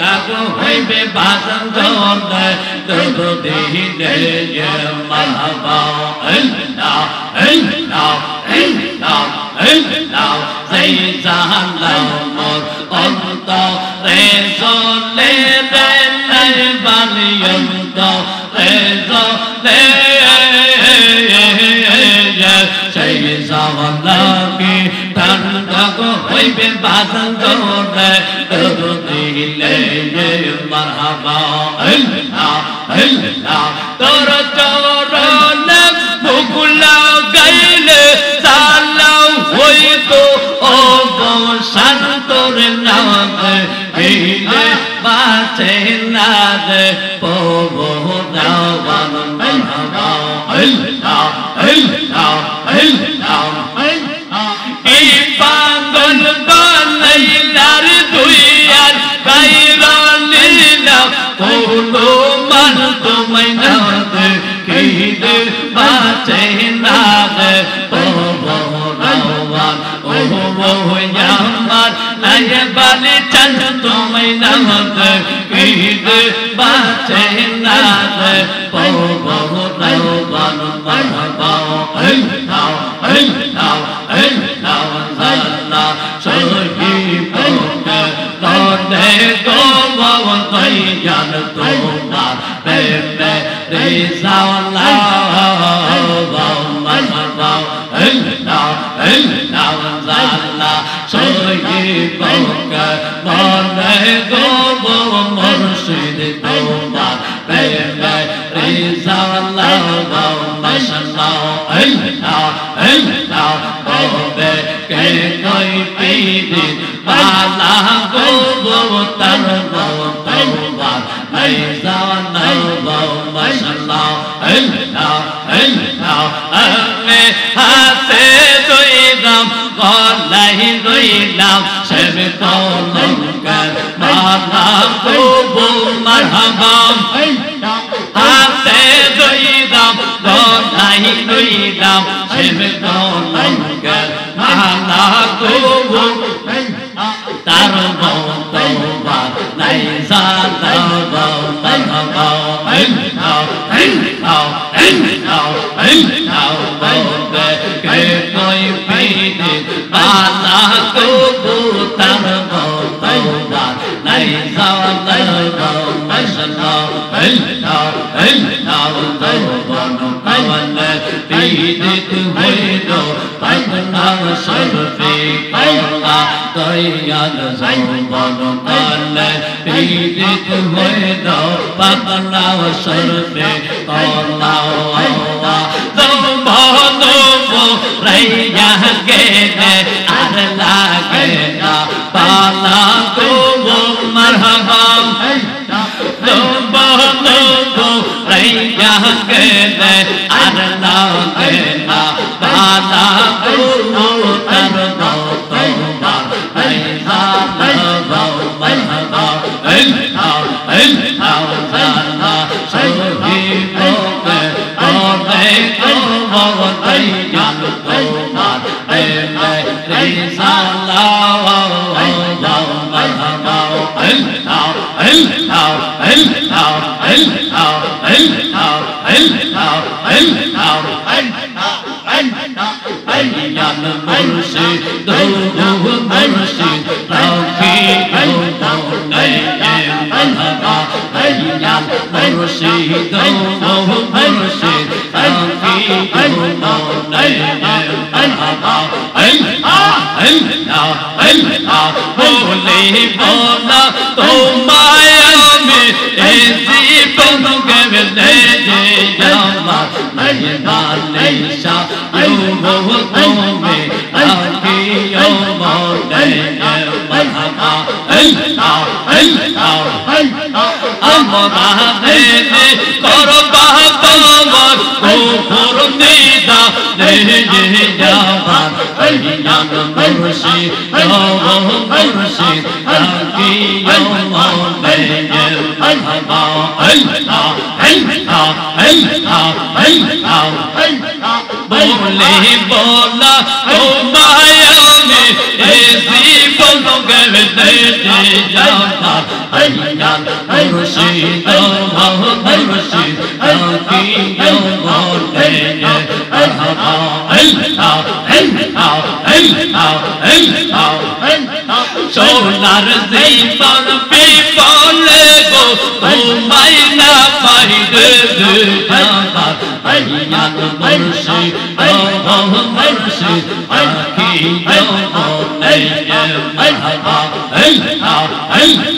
তাকো হইবে বাসন জলে দুদিনে মারহাবা আল্লাহ আল্লাহ আল্লাহ আল্লাহ সেই জাহান্নাম মোর অন্তরে চলে রে নাই বালিয়ন্ত রে চলে সেই জাহান্নামে ঠান্ডা হইবে বাসন জলে দুদিনে মারহাবা আল্লাহ আল্লাহ তোর চরণে মুকুলা গাইলে সালাও হইতো অবসান তোর নামে গেলে বাঁচে না রে পবনাবান মারহাবা আল্লাহ আল্লাহ আল্লাহ এই পাগল বানাইলার দুইয়ার গাইরা লীলা কোনো মান তোমায় না দে কিরে বাঁচে না রে পবনাবান ও আমার নাই বালি চান তোমায় না দে কিরে বাঁচে না রে পবনাবান মারহাবা আল্লাহ আল্লাহ আল্লাহ আল্লাহ শহীদ তোনে গো বাবাই জান তোমার প্রেমে রিসালা মারহাবা আল্লাহ আল্লাহ আল্লাহ শহীদ তোনে গো মুর্শিদ তোমার প্রেমে রিসালা মাশাআল্লাহ আল্লাহ আল্লাহ ববে কে কই পীরি বালা গো তার তওবা নাই জানা মাশাআল্লাহ আল্লাহ আল্লাহ আমি হাতে দইলাম গলাই দইলাম সব কলঙ্কার বালা গো মারহাবা হাতে দইলাম গলাই দইলাম সব কলঙ্কার বালা গো তার তওবা নাই জানা মারহাবা আল্লাহ আল্লাহ আল্লাহ আল্লাহ ববে কে কই পীরি বালা গো তার তওবা নাই জানা মাশাআল্লাহ আল্লাহ আল্লাহ তওবা কাওয়ালে পীরিত হইলো পাগলা শরফে আল্লাহ দয়াল জবান কালে পীরিত হইলো পাগলা শরফে আল্লাহ জবান রাইয়া গেলে আর লাগে না পালা গো মারহাবা জবান রাইয়া গেলে আর লাগে না পালা গো তার তওবা নাই জানা মারহাবা আল্লাহ আল্লাহ আল্লাহ শহীদ তোনে গো তাই জান তোমার প্রেমে রিসালা মারহাবা আল্লাহ আল্লাহ আল্লাহ আল্লাহ আল্লাহ আল্লাহ আল্লাহ আল্লাহ মুর্শিদ দৌড় মুর্শিদ রাখি নাই মারহাবা আল্লাহ মুর্শিদ দৌড় মুর্শিদ রাখি নাই মারহাবা আল্লাহ আল্লাহ আল্লাহ বলে বলা তোমায় আমি এই জীবন গেলে যাবা নাই বালিশা ইউ তুমি রাখি মনে মারহাবা আল্লাহ আল্লাহ আমরা দেনে করবা তোমার গোপর নিদা দেনে যাবা আল্লাহ মুর্শিদ মুর্শিদ রাখি মনে মারহাবা আল্লাহ আল্লাহ আল্লাহ আল্লাহ বলে বলা তোমায় আমি এই জীবন গেলে যাবা আইয়া মুর্শিদ মুর্শিদ কি বলে মারহাবা আল্লাহ আল্লাহ আল্লাহ আল্লাহ সোনার জীবন বিপলে গো ঘুমাই না পাই রে আমার আইয়া মুর্শিদ মুর্শিদ কি বলে মারহাবা আল্লাহ আল্লাহ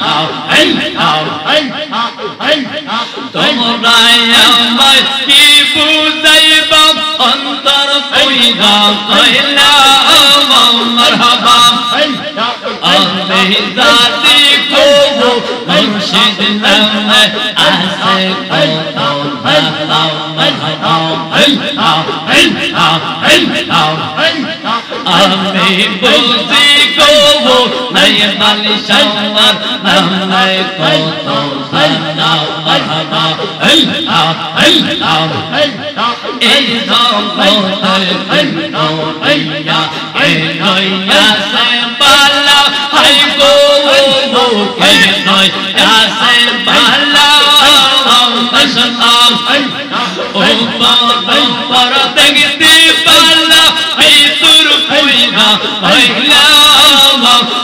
আল্লাহ তোমরা আমায় কি বুঝাইবা অন্তর কইরা কইলা মারহাবা আমি জাতি কো মুর্শিদ নামে আসে কত নাম মারহাবা আল্লাহ আল্লাহ আল্লাহ আমি বুঝি কো নাই মালি শাওয়ার নামে কত নাম মারহাবা আল্লাহ আল্লাহ এই জগতের কইয়া এই নয়া সে বালা হাই গো কে নয়া সে বালা মাশাআল্লাহ ও পর দেখতে বালা ভিতর কইরা কইলা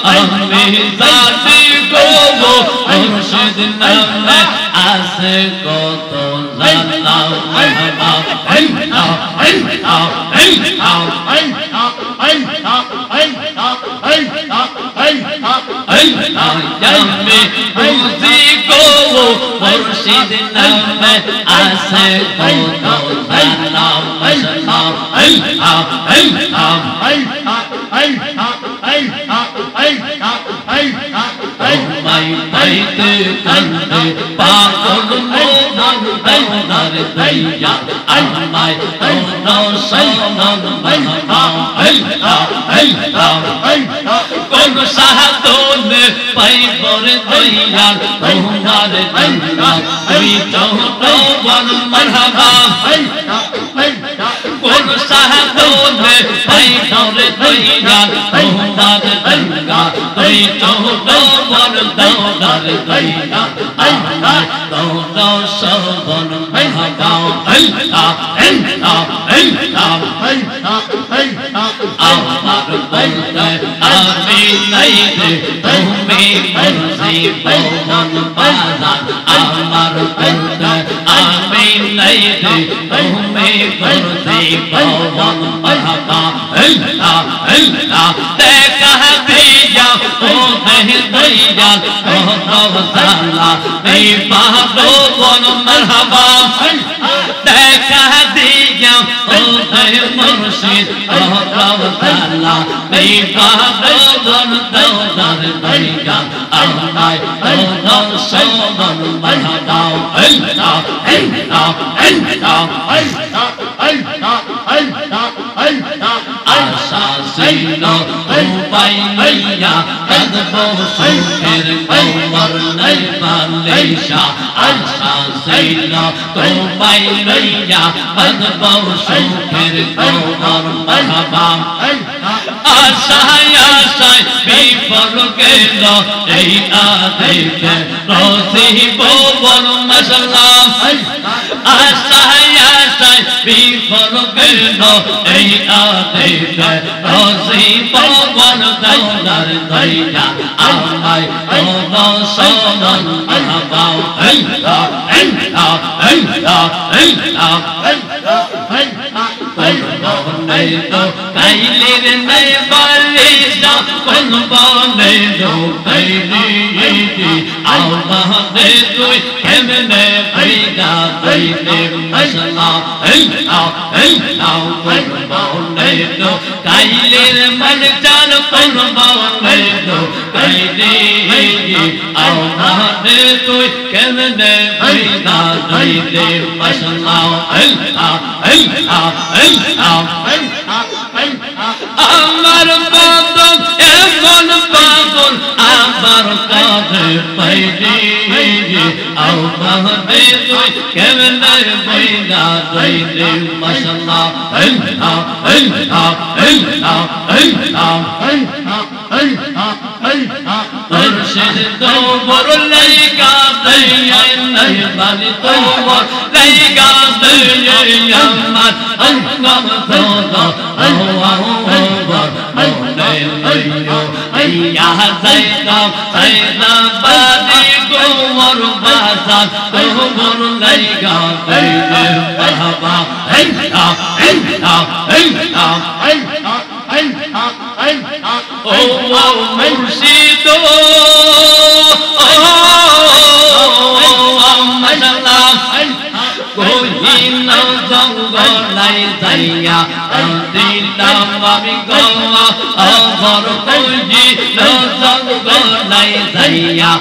আমি জাতি গো মুর্শিদ নামে আসে কত জানা মারহাবা আল্লাহ আল্লাহ আমি বুঝি গো মুর্শিদ নামে আসে কত জানা মাশাআল্লাহ আল্লাহ আল্লাহ তোমায় পাইতে কান্দে পাগল মন দৌড়ার দইয়া আমায় তোমরা সনদ মারহাবা আল্লাহ আল্লাহ কোন সাহায্যে পাইব রে দইয়া তোমার দইয়া তুই চৌবন মারহাবা কোন সাহায্যে পাইব রে দইয়া তোমার দইয়া তুই চৌবন দৌড়ার দইয়া আমায় তোমরা সনদ মারহাবা আল্লাহ আল্লাহ আল্লাহ আমার বলতে আমি নাই রে তুমি মুর্শি পবন বাজার আমার বলতে আমি নাই রে তুমি মুর্শি পবন মারহাবা আল্লাহ আল্লাহ দেখা দিয়া ও দেহ দইয়া ও সালা এই পাবন মারহাবা দেখা দিয়া ও দেহ মুর্শিদ ও সালা এই পাবন দৌড়ার দইয়া আমায় তোমরা সনদ মারহাবা আল্লাহ আল্লাহ আল্লাহ আশা ছিল উপায় লইয়া কাঁদব সুখের কবর নাই বালিশা আশা ছিল উপায় লইয়া কাঁদব সুখের কবর মারহাবা আশায় আশায় বিফল গেল এই আদেশে রসিব বড় মাশাআল্লাহ আশায় আশায় বিফল গেল এই আদেশে রসিব বড় দৌড়ার দইয়া আমায় তোমরা সনদ মারহাবা আল্লাহ আল্লাহ আল্লাহ আল্লাহ বনে তো কাইলের নাই বালিশা কোন বনে তো কাইলি আল্লাহ দে তুই কেমনে পয়দা কইতে মাশাআল্লাহ আল্লাহ আল্লাহ কোন বনে তো কাইলের মন চাল কোন বনে তো কাইলি আল্লাহ দে তুই কেমনে পয়দা কইতে মাশাআল্লাহ আল্লাহ আল্লাহ আমার পাগল এমন পাগল আমার কাছে পাইলি আল্লাহ দে তুই কেমনে বইলা দইলে মাশাআল্লাহ আল্লাহ আল্লাহ আল্লাহ আল্লাহ মুর্শিদ তোর লাইগা দইয়া নাই বালি তোর লাইগা দইয়া আমার অঙ্গম তোদা ইয়া যাইতাম সাইদা বাদি গোমর বাজার তোর লাইগা দইয়া বাবা ও মুর্শিদ কহিন জঙ্গলাই যাইয়া দিলাম আমি গোয়া অবর কহিন জঙ্গলাই যাইয়া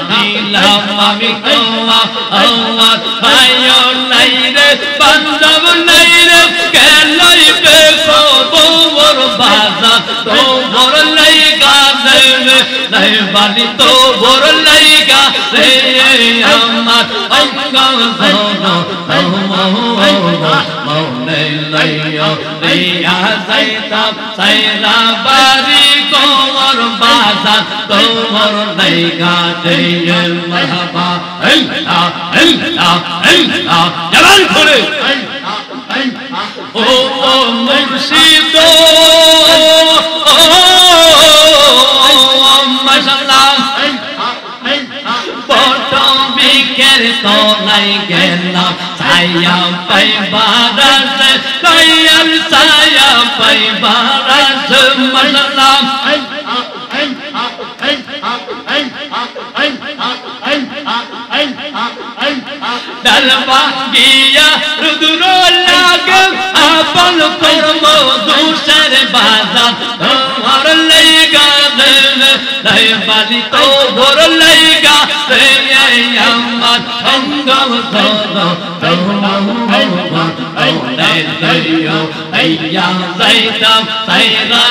দিলাম আমি গোয়া আমার ভাইও নাই রে বান্ধব নাই রে কেলাই বেসো তোর বাজার তোর লাইগা দেবে নাই বালি তোর লাইগা রে আমার অঙ্গ মৌনে লাইয়া রিয়া যাইতাম সাইরা বাড়ি কোমর বাজার তোর লাইগা দেয়ে মারহাবা আল্লাহ আল্লাহ আল্লাহ জবান খুলে ও মুর্শিদ মাশাআল্লাহ পটবিকের তোলাই গেলাম ছায়া পাইবারাস কয়াল ছায়া পাইবারাস মাশাআল্লাহ ডালবা গিয়া রুদ্র লাগে আপন কর্ম দূষের বাজার তোমার লাইগা দেবে নাই বালি তোর লাইগা দেবে আমার অঙ্গ তোমার যাইতাম সাইরা